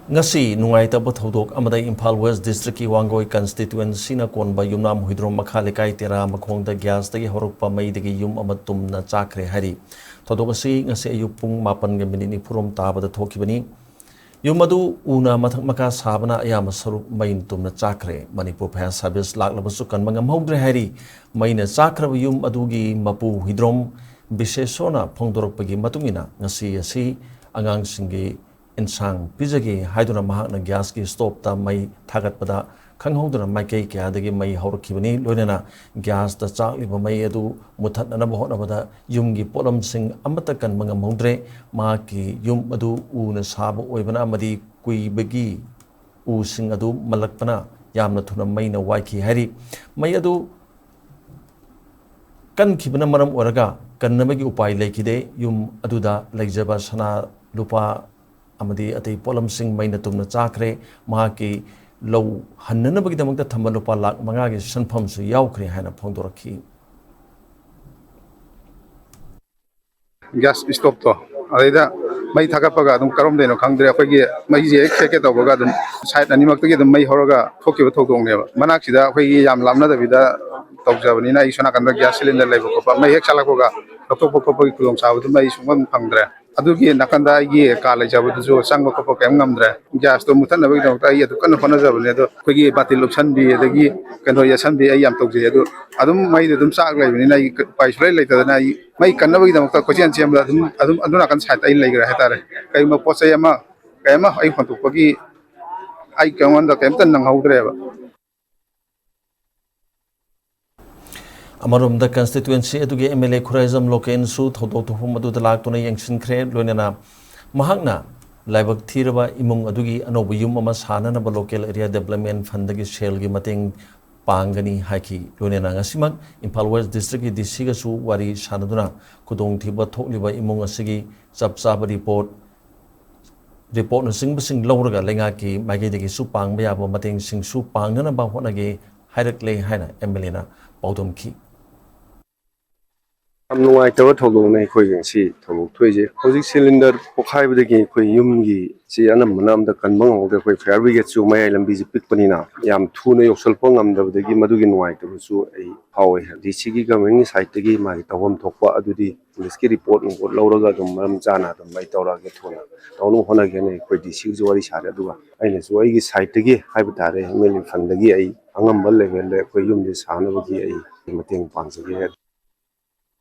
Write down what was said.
Ngasi nungaitaba thodok amadai Imphal West District ki Wangoi constituency na konba yumnam huidrom makha lekai tera makhongda gas tagi Hourakpa mai dagi yum ama Tumna Chakkhre hari thodok asi ngasi ayuk pung 8 ga minute ni phurom tabada thokibani yum adu una mathak maka sabana ayama sarup main Tumna Chakkhre Manipur Fire Service laklabasu kanma ngamhogdre hari maina Chakkhre yum adugi mapu huidrom bisesona phongdorokpagi matungina ngasi asi angang singi insang pizagi haiduna mahakna gas ki stop ta mai thagat pada khanghoduna mai kai kya dagi mai haurakibani loinana gas ta chakliba mai adu muthatna bahona bada yum gi polam sing amata kan mangam hondre ma ki yum adu una saba oibana amadi kui bagi u sing adu malakpana yamna thuna mai na waiki hari mai adu kan khibana maram oraga kannamagi upai lekide yum aduda leijaba sana lupa amadi atei polam sing maina Tumna Chakkhre mahaki low hannana bagidamagta thamba lupa lakh manga gi sanpham su yaukhre haina phongdorakhi gas stop to aida mai thagapaga dum karom deno khangdre akhoi mai je ek seke to baga dum side animak tagi dum mai horoga thokiba thodong ne manak sida akhoi yam lamna da bida tawjabani na isona kanda gas cylinder laibo ko mai ek salakboga thokpo ko pagi kulom sabu dum mai sungam phangdre adugi nakanda ye kala jabu jo sangba ko kem ngamdre gas to mutan nabi dong ta ye to kan fana jabu ne do kogi batil option bi dagi kendo ya san bi ay am tok je adu adum mai dum sak lai ni nai pai sulai lai ta na mai kan nabi dong ta ko chen chem adum aduna kan sai tai lai gra hetare kai ma posai ama kai ma ai phontu kogi ai kamon da kem tan nang haudre ba Amarum the constituency adugi MLA Khuraizam loken su thodok thofum adu dalak tuna yengsin khre loinana mahakna laibak thiraba imung adugi anobu yum ama sanana ba local area development fund gi shell gi mateng pangani haki loinana ngasimak Imphal West District gi DC ga su wari sanaduna kudong thiba thokliba imung asigi chapchaba report na sing lawraga lenga ki magi degi su pangba yabo mateng sing su pangnana ba honagi hairakle haina MLA na paudom ki Amnungai tawa thogong nei khoi yang si thogok thoije hojik cylinder pokhai bidagi khoi yumgi si anam manam da kanbang ong de khoi fire brigade chu mai lambi ji pikpani na yam thuna yoksal pongam da bidagi madugi nuai tawa chu ai hawe dc gi government ni side tagi mai tawam thokpa adudi police ki report ngor lawraga dum maram jana dum mai tawra ge thuna tawnu hona ge nei khoi dc ji wari sare aduga aina chu ai gi side tagi haiba tare meli fan dagi ai angam bal level le khoi yum ji sana bagi ai mateng pangse ge